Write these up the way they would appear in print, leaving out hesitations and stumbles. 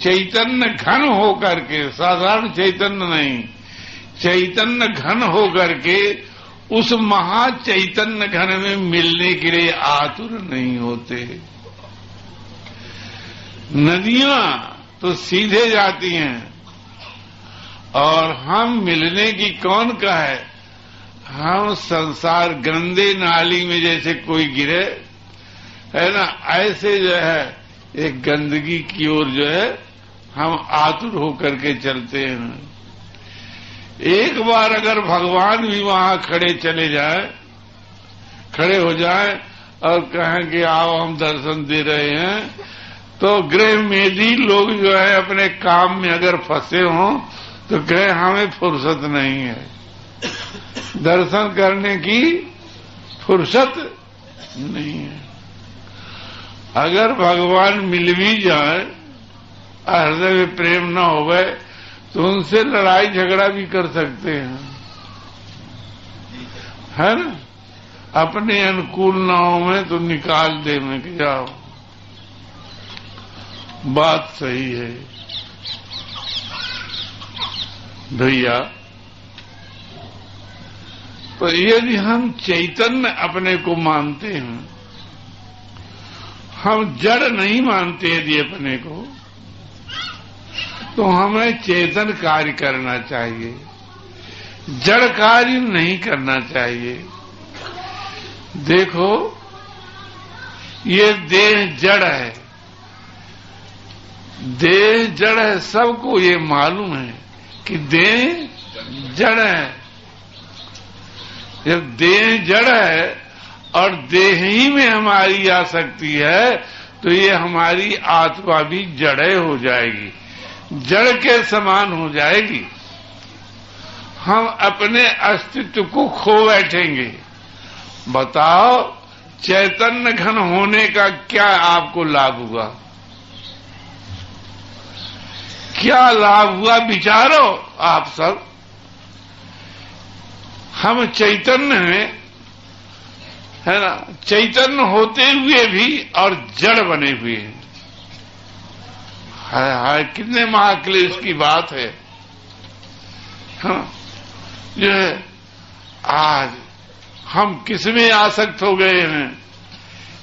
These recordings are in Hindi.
चैतन्य घन हो करके, साधारण चैतन्य नहीं, चैतन्य घन हो करके उस महाचैतन्य घन में मिलने के लिए आतुर नहीं होते। नदियां तो सीधे जाती हैं और हम मिलने की कौन का है? हम संसार गंदे नाली में जैसे कोई गिरे है ना, ऐसे जो है एक गंदगी की ओर जो है हम आतुर होकर के चलते हैं। एक बार अगर भगवान भी वहां खड़े हो जाए और कहें कि आओ हम दर्शन दे रहे हैं, तो गृह मेधी लोग जो है अपने काम में अगर फंसे हों तो कहे हमें फुर्सत नहीं है, दर्शन करने की फुर्सत नहीं है। अगर भगवान मिल भी जाए, हृदय में प्रेम न होवे, तो उनसे लड़ाई झगड़ा भी कर सकते हैं, है ना। अपने अनुकूल न हो में तो निकाल दे में कि जाओ। बात सही है भैया। तो यदि हम चैतन्य अपने को मानते हैं, हम जड़ नहीं मानते यदि अपने को, तो हमें चेतन कार्य करना चाहिए, जड़ कार्य नहीं करना चाहिए। देखो, ये देह जड़ है, देह जड़ है, सबको ये मालूम है कि देह जड़ है। जब देह जड़ है और देह ही में हमारी आसक्ति है, तो ये हमारी आत्मा भी जड़े हो जाएगी, जड़ के समान हो जाएगी। हम अपने अस्तित्व को खो बैठेंगे। बताओ, चैतन्य घन होने का क्या आपको लाभ हुआ? क्या लाभ हुआ विचारो आप सब। हम चैतन्य हैं, है ना, चैतन्य होते हुए भी और जड़ बने हुए हैं। हाय हाय, कितने महाक्लेश की बात है। हाँ, जो है आज हम किसमें आसक्त हो गए हैं,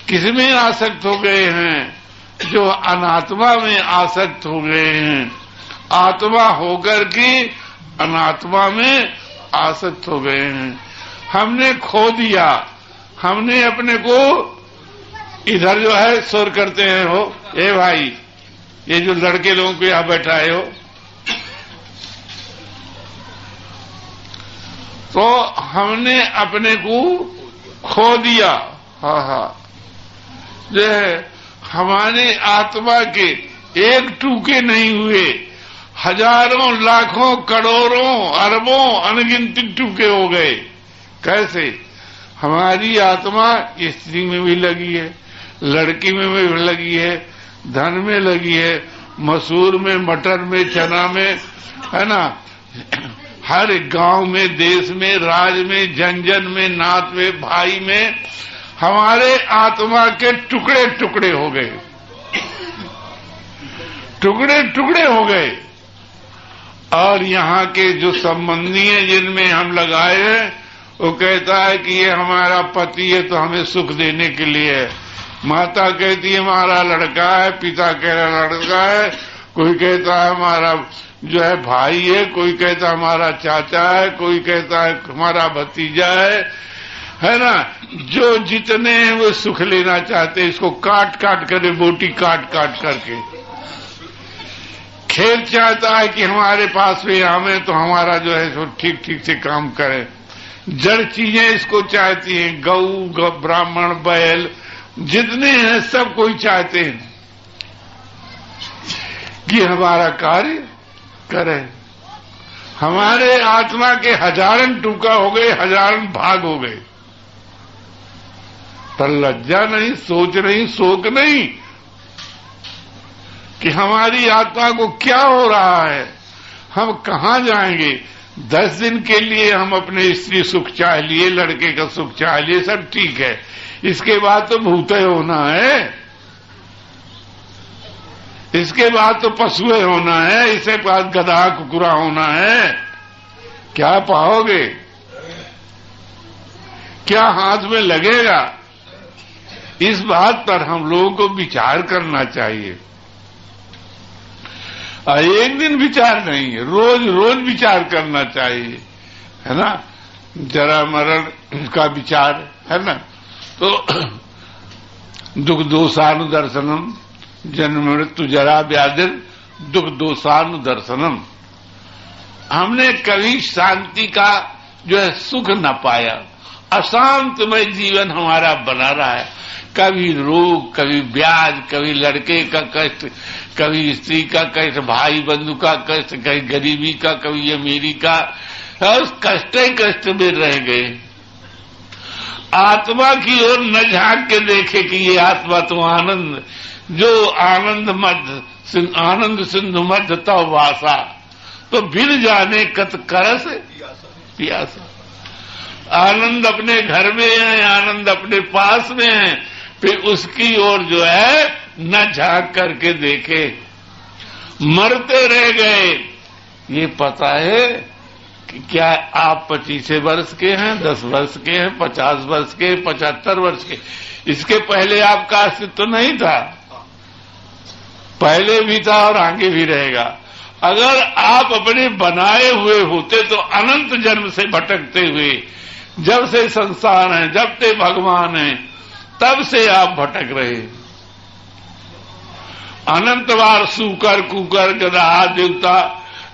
किसमें आसक्त हो गए हैं? जो अनात्मा में आसक्त हो गए हैं, आत्मा होकर के अनात्मा में आसक्त हो गए हैं। हमने खो दिया, हमने अपने को इधर जो है सुर करते हैं। हो ए भाई, ये जो लड़के लोगों को यहां बैठाए हो, तो हमने अपने को खो दिया। हाँ हाँ, जो है हमारे आत्मा के एक टूके नहीं हुए, हजारों लाखों करोड़ों अरबों अनगिनत टूके हो गए। कैसे? हमारी आत्मा स्त्री में भी लगी है, लड़की में भी लगी है, धन में लगी है, मसूर में, मटर में, चना में, है ना, हर गांव में, देश में, राज में, जन में, नात में, भाई में हमारे आत्मा के टुकड़े टुकड़े हो गए, टुकड़े टुकड़े हो गए। और यहाँ के जो संबंधी हैं जिनमें हम लगाए हैं, वो कहता है कि ये हमारा पति है तो हमें सुख देने के लिए है। माता कहती है हमारा लड़का है, पिता कह रहा लड़का है, कोई कहता है हमारा जो है भाई है, कोई कहता है हमारा चाचा है, कोई कहता है हमारा भतीजा है ना। जो जितने हैं वो सुख लेना चाहते हैं, इसको काट काट कर, बोटी काट काट करके। खेत चाहता है कि हमारे पास भी आवे तो हमारा जो है सो ठीक ठीक से काम करे। जड़ चीजें इसको चाहती हैं, गऊ, ब्राह्मण, बैल, जितने हैं सब कोई चाहते हैं कि हमारा कार्य करे। हमारे आत्मा के हजारन टुकड़ा हो गए, हजारन भाग हो गए, पर लज्जा नहीं, सोच नहीं, शोक नहीं कि हमारी आत्मा को क्या हो रहा है, हम कहां जाएंगे। 10 दिन के लिए हम अपने स्त्री सुख चाह लिए, लड़के का सुख चाह लिए, सब ठीक है, इसके बाद तो भूते होना है। इसके बाद तो पशुए होना है, इसके बाद गधा कुकुरा होना है। क्या पाओगे? क्या हाथ में लगेगा? इस बात पर हम लोगों को विचार करना चाहिए। एक दिन विचार नहीं है, रोज रोज विचार करना चाहिए, है ना। जरा मरण का विचार है ना। तो दुख दोषानुदर्शनम, जन्म मृत्यु जरा व्याधि दुख दोषानुदर्शनम। हमने कभी शांति का जो है सुख न पाया, अशांतमय जीवन हमारा बना रहा है। कभी रोग, कभी ब्याज, कभी लड़के का कष्ट, कभी स्त्री का कष्ट, भाई बंधु का कष्ट, कभी गरीबी का, कभी अमीरी का, उस कष्ट कष्ट में रह गए। आत्मा की ओर न झांक के देखे कि ये आत्मा तो आनंद, जो आनंद सिंधु मध्य तव वासा, तो फिर जाने कत करस पियासा। आनंद अपने घर में है, आनंद अपने पास में है, फिर उसकी ओर जो है न झांक करके देखे। मरते रह गए। ये पता है कि क्या आप 25 वर्ष के हैं, 10 वर्ष के हैं, 50 वर्ष के, 75 वर्ष के, इसके पहले आपका अस्तित्व नहीं था, पहले भी था और आगे भी रहेगा। अगर आप अपने बनाए हुए होते तो अनंत जन्म से भटकते हुए, जब से संसार है, जब से भगवान है, तब से आप भटक रहे। अनंत बार सूकर, कुकर, गधा, देवता,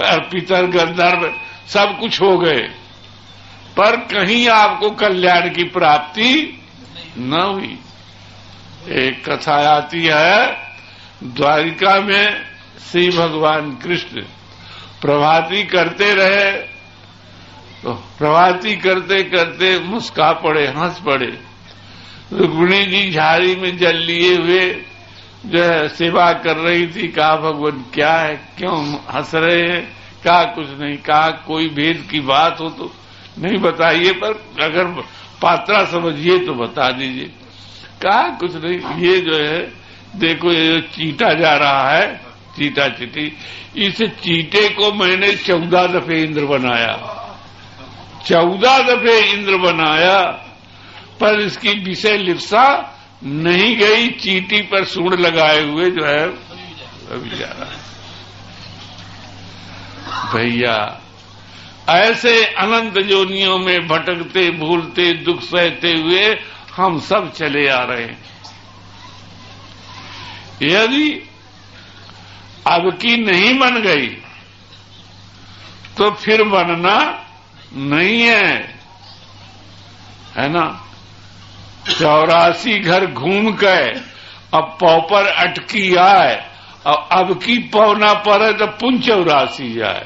पितर, गंधर्व सब कुछ हो गए, पर कहीं आपको कल्याण की प्राप्ति न हुई। एक कथा आती है, द्वारिका में श्री भगवान कृष्ण प्रभाती करते रहे, तो प्रभाती करते करते मुस्का पड़े, हंस पड़े। रुक्मिणी जी झाड़ी में जल लिए हुए जो है सेवा कर रही थी। कहा भगवान क्या है, क्यों हंस रहे हैं? कहा कुछ नहीं। कहा कोई भेद की बात हो तो नहीं बताइए, पर अगर पात्रा समझिए तो बता दीजिए। कहा कुछ नहीं, ये जो है देखो, ये जो चीटा जा रहा है, चीटा चीटी, इस चीटे को मैंने 14 दफे इंद्र बनाया, 14 दफे इंद्र बनाया, पर इसकी विषय लिप्सा नहीं गई। चीटी पर सूंड लगाए हुए जो है अभी जा रहा है। भैया ऐसे अनंत योनियों में भटकते, भूलते, दुख सहते हुए हम सब चले आ रहे हैं। यदि अब की नहीं बन गई तो फिर बनना नहीं है ना। 84 घर घूम के अब पौ पर अटकी आए, और अब की पौ ना पड़े तो पुन 84 जाए।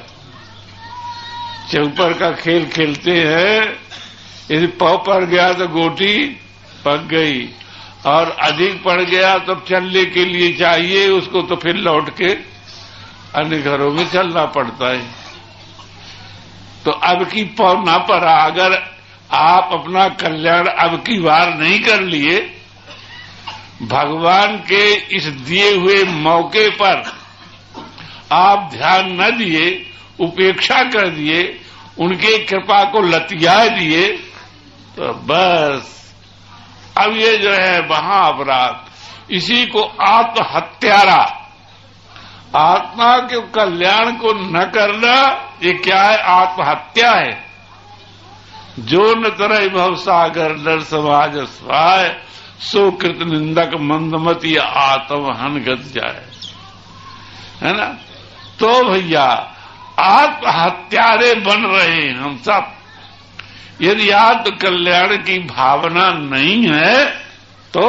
चौपर का खेल खेलते हैं, यदि पौ पड़ गया तो गोटी पक गई, और अधिक पड़ गया तो चलने के लिए चाहिए उसको, तो फिर लौट के अन्य घरों में चलना पड़ता है। तो अब की पौ ना पड़ा। अगर आप अपना कल्याण अब की बार नहीं कर लिए, भगवान के इस दिए हुए मौके पर आप ध्यान न दिए, उपेक्षा कर दिए, उनके कृपा को लतिया दिए, तो बस अब ये जो है महाअपराध, इसी को आत्महत्यारा, आत्मा के कल्याण को न करना, ये क्या है? आत्महत्या है। जो न तरह भव सागर नर समाज स्वाय, सो कृत निंदक मंदमती आत्महन गत जाए, है ना। तो भैया आत्महत्यारे बन रहे हैं हम सब। यदि आत्म कल्याण की भावना नहीं है तो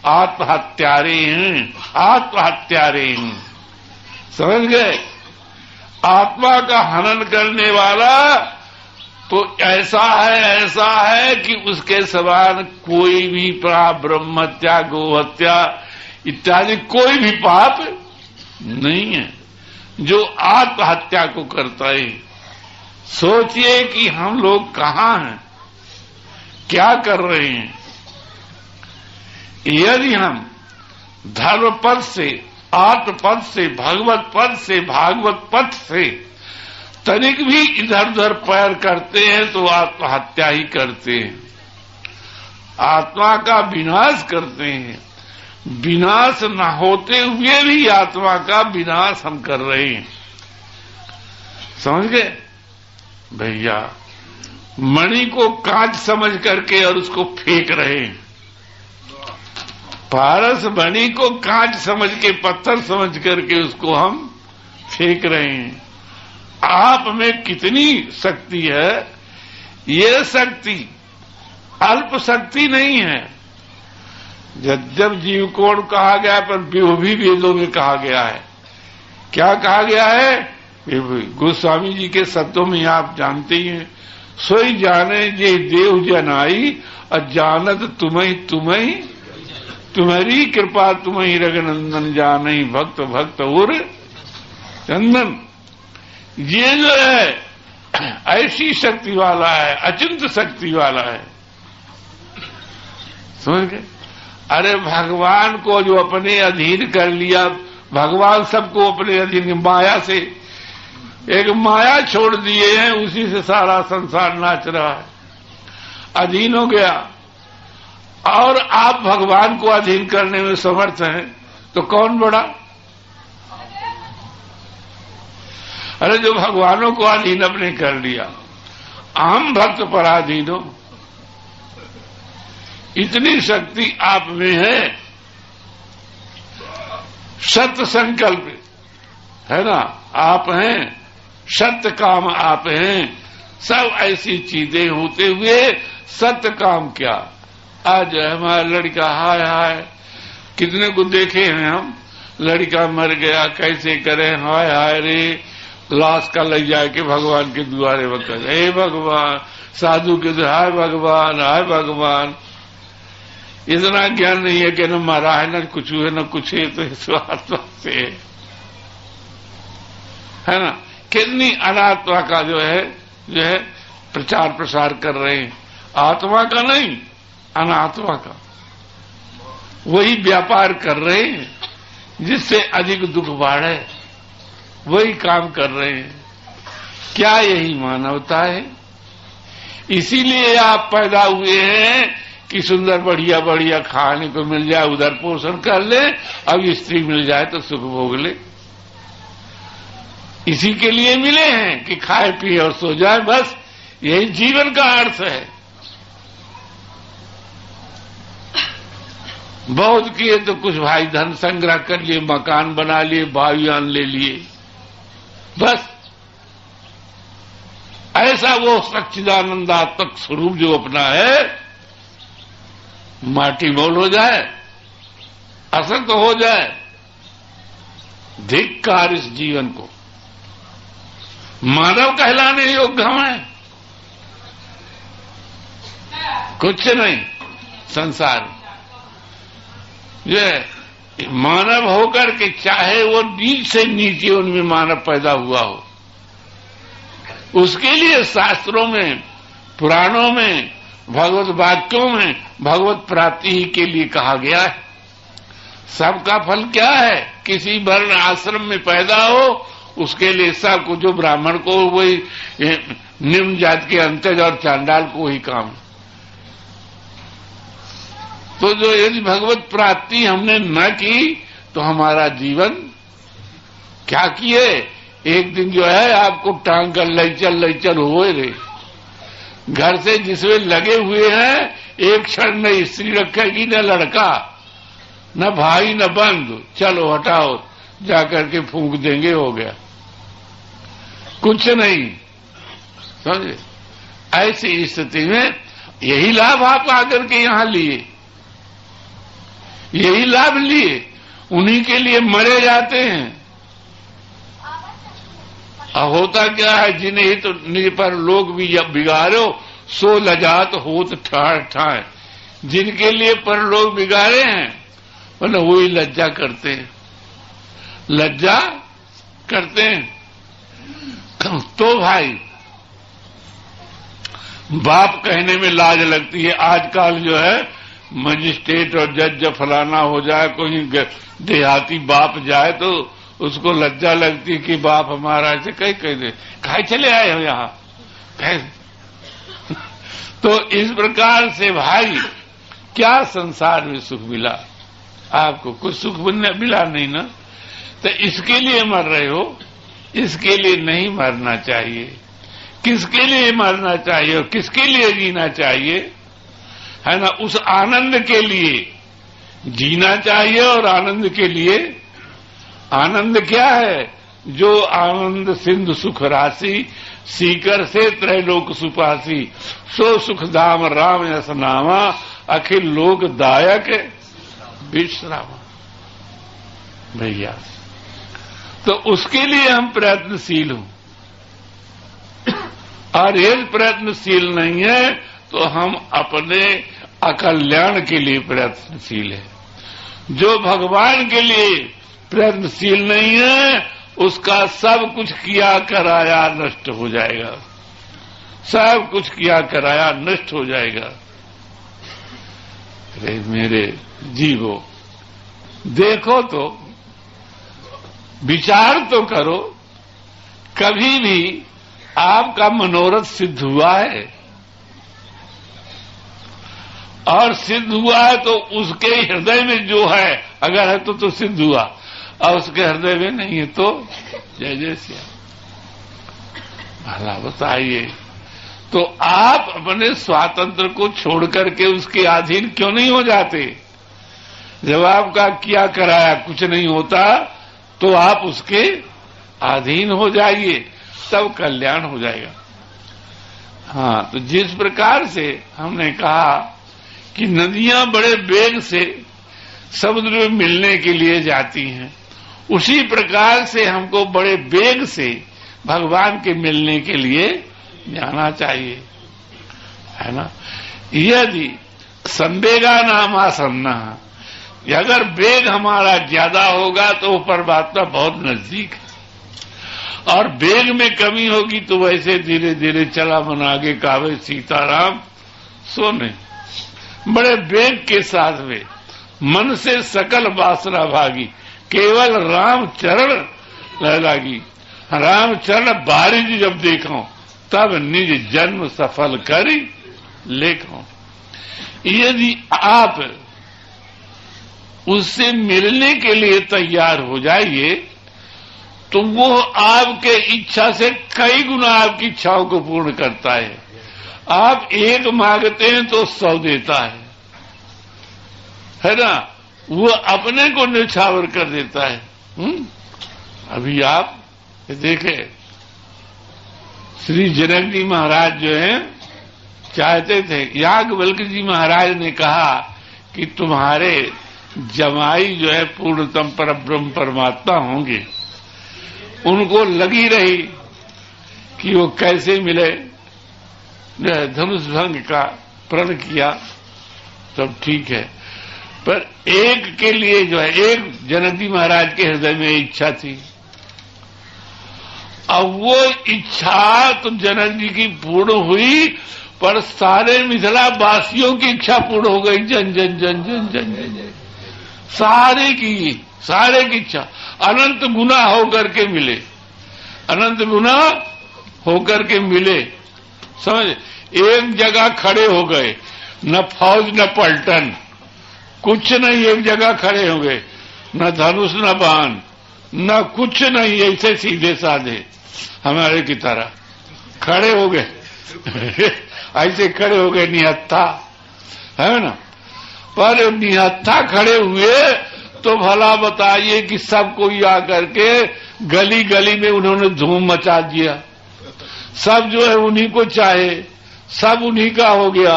आत्महत्यारे हैं, आत्महत्यारे हैं, समझ गए। आत्मा का हनन करने वाला तो ऐसा है कि उसके समान कोई भी ब्रह्म हत्या, गोहत्या इत्यादि कोई भी पाप नहीं है जो आत्महत्या को करता है। सोचिए कि हम लोग कहां हैं, क्या कर रहे हैं। यदि हम धर्म पथ से आत्म पद से, भगवत पद से, भागवत पद से तनिक भी इधर उधर पैर करते हैं तो आत्महत्या ही करते हैं, आत्मा का विनाश करते हैं। विनाश न होते हुए भी आत्मा का विनाश हम कर रहे हैं। समझ गए भैया? मणि को कांच समझ करके और उसको फेंक रहे हैं। पारस मणि को कांच समझ के, पत्थर समझ करके उसको हम फेंक रहे हैं। आप में कितनी शक्ति है, ये शक्ति अल्प शक्ति नहीं है। जब जीव कोण कहा गया पर वो भी वेदों में कहा गया है। क्या कहा गया है? गोस्वामी जी के शब्दों में आप जानते ही हैं, सोई जाने जे देव जनाई अजानत तुम्हें तुम्हारी कृपा तुम्हें रघुनंदन जाने भक्त भक्त और चंदन। ये जो है ऐसी शक्ति वाला है, अचिंत शक्ति वाला है। समझ गए? अरे भगवान को जो अपने अधीन कर लिया, भगवान सबको अपने अधीन, माया से एक माया छोड़ दिए हैं, उसी से सारा संसार नाच रहा है, अधीन हो गया। और आप भगवान को अधीन करने में समर्थ हैं तो कौन बड़ा? अरे जो भगवानों को अधीन अपने कर लिया, अहम भक्त पराधीन हो, इतनी शक्ति आप में है। सत्य संकल्प है ना, आप हैं, सत्य काम आप हैं। सब ऐसी चीजें होते हुए सत्य काम क्या? आज हमारा लड़का हाय हाय, कितने को देखे हैं हम, लड़का मर गया कैसे करें, हाय हाय रे, लाश का ले जाए के भगवान के द्वारे वक्त, हे भगवान, साधु के हाय भगवान, हाय भगवान। इतना ज्ञान नहीं है कि न मारा है, न कुछ है, न कुछ है, तो इस आत्मा से है ना। कितनी अनात्मा का जो है प्रचार प्रसार कर रहे हैं, आत्मा का नहीं, अनात्मा का वही व्यापार कर रहे हैं, जिससे अधिक दुख बढ़े, वही काम कर रहे हैं। क्या यही मानवता है? इसीलिए आप पैदा हुए हैं कि सुंदर बढ़िया बढ़िया खाने को मिल जाए, उधर पोषण कर ले, अब स्त्री मिल जाए तो सुख भोग ले। इसी के लिए मिले हैं कि खाए पिए और सो जाए, बस यही जीवन का अर्थ है। बहुत किए तो कुछ भाई धन संग्रह कर लिए, मकान बना लिए, वायुयान ले लिए, बस ऐसा वो सच्चिदानंदात्मक स्वरूप जो अपना है माटी मोल हो जाए, असंत हो जाए। धिक्कार इस जीवन को, मानव कहलाने योग्य हम हैं, कुछ नहीं संसार। ये मानव होकर के, चाहे वो नीच से नीचे उनमें मानव पैदा हुआ हो, उसके लिए शास्त्रों में, पुराणों में, भगवत वाक्यों में भगवत प्राप्ति ही के लिए कहा गया है। सबका फल क्या है? किसी वर्ण आश्रम में पैदा हो, उसके लिए सबको, जो ब्राह्मण को वही निम्न जाति के अंतज और चांडाल को वही काम। तो जो यदि भगवत प्राप्ति हमने न की तो हमारा जीवन क्या किए? एक दिन जो है आपको टांग कर लैचल हो रहे, घर से जिसमें लगे हुए हैं, एक क्षण न स्त्री रखेगी, न लड़का, न भाई, न बंधु, चलो हटाओ, जाकर के फूंक देंगे, हो गया, कुछ नहीं। समझे? ऐसी स्थिति में यही लाभ आप आकर के यहां लिए, यही लाभ लिए, उन्हीं के लिए मरे जाते हैं। अब होता क्या है? जिन्हें ही तो निज पर लोग भी बिगाड़ो, सो लजात होत ठाड़ ठाए। जिनके लिए पर लोग बिगाड़े हैं, मतलब वही लज्जा करते हैं, लज्जा करते हैं। तो भाई बाप कहने में लाज लगती है। आजकल जो है मजिस्ट्रेट और जज जब फलाना हो जाए, कोई देहाती बाप जाए तो उसको लज्जा लगती कि बाप हमारा ऐसे कहीं कह दे, कहे चले आए हो यहां कहे। तो इस प्रकार से भाई क्या संसार में सुख मिला आपको? कुछ सुख मिला नहीं ना। तो इसके लिए मर रहे हो, इसके लिए नहीं मरना चाहिए। किसके लिए मरना चाहिए और किसके लिए जीना चाहिए, है ना? उस आनंद के लिए जीना चाहिए। और आनंद के लिए, आनंद क्या है? जो आनंद सिंधु सुख राशि, सीकर से त्रैलोक सुपासी, सो सुख धाम राम यस नामा, अखिल लोक दायक विश्रामा। भैया तो उसके लिए हम प्रयत्नशील हूं, और ये प्रयत्नशील नहीं है तो हम अपने अकल्याण के लिए प्रयत्नशील है। जो भगवान के लिए प्रयत्नशील नहीं है उसका सब कुछ किया कराया नष्ट हो जाएगा, सब कुछ किया कराया नष्ट हो जाएगा। अरे मेरे जीवो, देखो तो, विचार तो करो, कभी भी आपका मनोरथ सिद्ध हुआ है? और सिद्ध हुआ है तो उसके हृदय में जो है, अगर है तो सिद्ध हुआ, और उसके हृदय में नहीं है तो जय जय श्याम। भला बताइए, तो आप अपने स्वातंत्र को छोड़ करके उसके अधीन क्यों नहीं हो जाते? जब आपका किया कराया कुछ नहीं होता तो आप उसके अधीन हो जाइए, तब कल्याण हो जाएगा। हाँ, तो जिस प्रकार से हमने कहा कि नदियां बड़े वेग से समुद्र में मिलने के लिए जाती हैं, उसी प्रकार से हमको बड़े वेग से भगवान के मिलने के लिए जाना चाहिए, है ना? यदि संवेगा नाम आसन्ना, अगर वेग हमारा ज्यादा होगा तो परमात्मा बहुत नजदीक है, और वेग में कमी होगी तो वैसे धीरे धीरे चला मन आगे कावे सीताराम सोने। बड़े वेग के साथ में मन से सकल वासना भागी, केवल राम चरण लगी। राम चरण बारिज जब देखो, तब निज जन्म सफल करी लेखो। यदि आप उससे मिलने के लिए तैयार हो जाइए तो वो आपके इच्छा से कई गुना आपकी इच्छाओं को पूर्ण करता है। आप एक मांगते हैं तो 100 देता है ना? वो अपने को न्यौछावर कर देता है। अभी आप देखे, श्री जनक जी महाराज जो है चाहते थे, याज्ञवल्क्य जी महाराज ने कहा कि तुम्हारे जमाई जो है पूर्णतम परब्रह्म परमात्मा होंगे। उनको लगी रही कि वो कैसे मिले, धनुष भंग का प्रण किया, तब ठीक है। पर एक के लिए जो है, एक जनक जी महाराज के हृदय में इच्छा थी। अब वो इच्छा तो जनक जी की पूर्ण हुई, पर सारे मिथिला वासियों की इच्छा पूर्ण हो गई। जन जन जन जन जन जन सारे की इच्छा अनंत गुना होकर के मिले, अनंत गुना होकर के मिले। समझ, एक जगह खड़े हो गए, न फौज न पलटन, कुछ नहीं, एक जगह खड़े हो गए, न धनुष न बाण न कुछ नहीं, ऐसे सीधे साधे हमारे की तरह खड़े हो गए। ऐसे खड़े हो गए निहत्था, है ना? पर निहत्था खड़े हुए तो भला बताइए कि सब कोई आकर के गली गली में उन्होंने धूम मचा दिया। सब जो है उन्हीं को चाहे, सब उन्हीं का हो गया,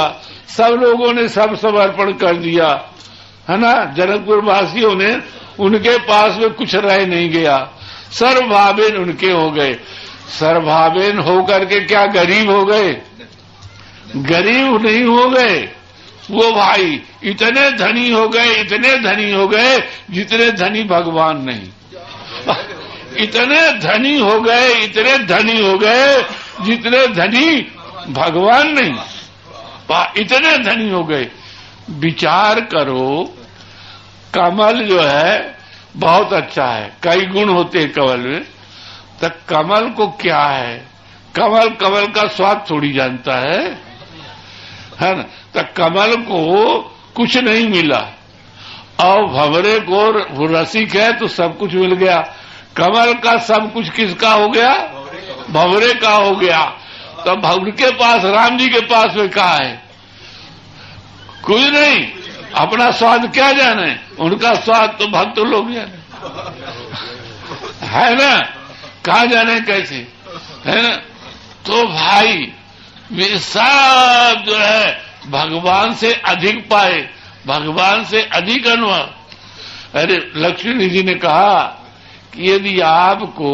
सब लोगों ने सब समर्पण कर दिया, है ना? जनकपुर वासियों ने, उनके पास में कुछ रह नहीं गया, सर्वभावेन उनके हो गए। सर्वभावेन होकर के क्या गरीब हो गए? गरीब नहीं हो गए वो भाई, इतने धनी हो गए, इतने धनी हो गए जितने धनी भगवान नहीं। इतने धनी हो गए, इतने धनी हो गए जितने धनी भगवान नहीं, इतने धनी हो गए। विचार करो, कमल जो है बहुत अच्छा है, कई गुण होते हैं कमल में। तो कमल को क्या है, कमल का स्वाद थोड़ी जानता है ना। तो कमल को कुछ नहीं मिला और भंवरे को रसिक है तो सब कुछ मिल गया। कमल का सब कुछ किसका हो गया, भंवरे का हो गया। तो भंवर के पास, राम जी के पास में कहा है, कुछ नहीं, अपना स्वाद क्या जाने, उनका स्वाद तो भक्त लोग जाने, है ना, कहा जाने कैसे, है ना। तो भाई वे सब जो है भगवान से अधिक पाए, भगवान से अधिक अनुभव। अरे लक्ष्मी जी ने कहा कि यदि आपको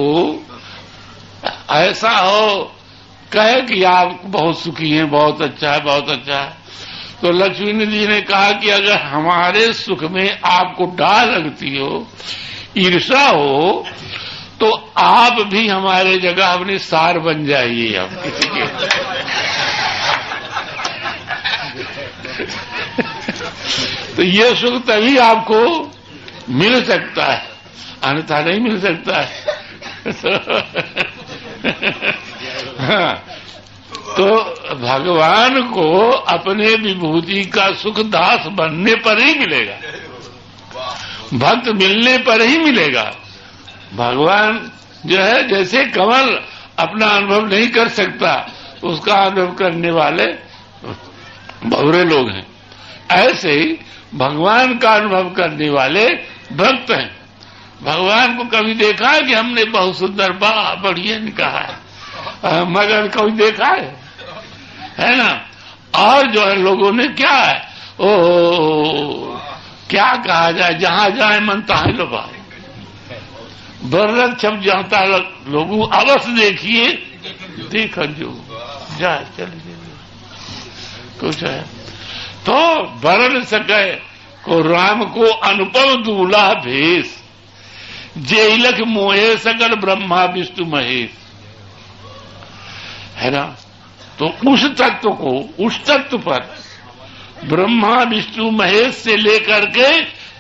ऐसा हो, कहे कि आप बहुत सुखी हैं, बहुत अच्छा है, बहुत अच्छा है, तो लक्ष्मी जी ने कहा कि अगर हमारे सुख में आपको डाल लगती हो, ईर्षा हो, तो आप भी हमारे जगह अपने सार बन जाइए। अब किसी के तो ये सुख तभी आपको मिल सकता है, अन्यथा नहीं मिल सकता है। हाँ, तो भगवान को अपने विभूति का सुख दास बनने पर ही मिलेगा, भक्त मिलने पर ही मिलेगा। भगवान जो है, जैसे कमल अपना अनुभव नहीं कर सकता, उसका अनुभव करने वाले भंवरे लोग हैं, ऐसे ही भगवान का अनुभव करने वाले भक्त हैं। भगवान को कभी देखा है कि हमने बहुत सुंदर बढ़िया ने कहा है, मगर कभी देखा है ना। और जो है लोगों ने क्या है, ओ क्या कहा जाए, जहां जाए मन तहां लो भाई, बर्रक छप जाता लोगों, अवश्य देखिए देखा जो जाए चलिए कुछ है। तो वरण सके को राम को अनुपम दूल्हा भेष, जेलख मोहे सकल ब्रह्मा विष्णु महेश, है ना। तो उस तत्व को, उस तत्व पर ब्रह्मा विष्णु महेश से लेकर के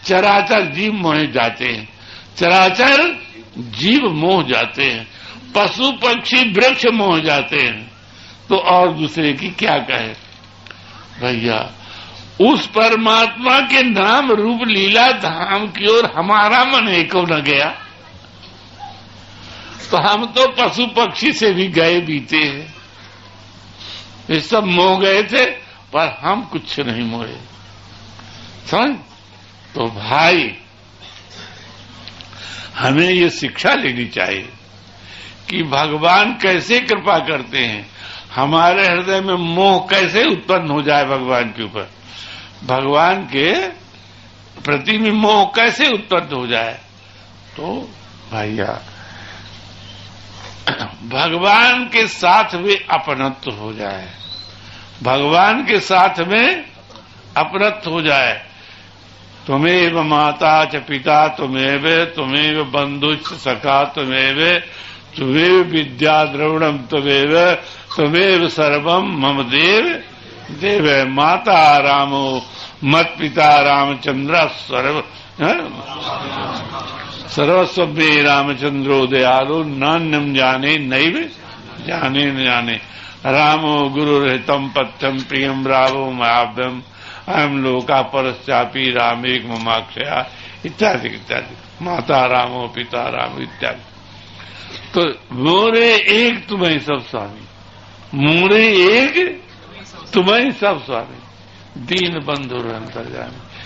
चराचर जीव मोह जाते हैं, चराचर जीव मोह जाते हैं, पशु पक्षी वृक्ष मोह जाते हैं। तो और दूसरे की क्या कहे भैया। उस परमात्मा के नाम रूप लीला धाम की ओर हमारा मन एको न गया, तो हम तो पशु पक्षी से भी गए बीते हैं। ये सब मोह गए थे, पर हम कुछ नहीं मोहे, समझ। तो भाई हमें ये शिक्षा लेनी चाहिए कि भगवान कैसे कृपा करते हैं, हमारे हृदय में मोह कैसे उत्पन्न हो जाए भगवान के ऊपर, भगवान के प्रति में मोह कैसे उत्पन्न हो जाए। तो भैया भगवान के साथ में अपनत्व हो जाए, भगवान के साथ में अपनत्व हो जाए। त्वमेव माता च पिता त्वमेव, त्वमेव बंधुश्च सखा त्वमेव, त्वमेव विद्या द्रविणम त्वमेव, त्वमेव सर्वम मम देव देव। माता रामो मत पिता रामचंद्र सर्वस्व में रामचंद्रो दयालु, नान्यम जाने नैव जाने न जाने। रामो गुरुरहितम पथ्यम प्रियम रावो महाभ्यम, अयम लोका परश्चापी रामेक ममाक्षया, इत्यादि इत्यादि। माता रामो पिता राम इत्यादि। तो मोरे एक तुम्हें सब स्वामी, मोरे एक तुम्हें सब स्वामी, दीन बंधु अंतर जाने।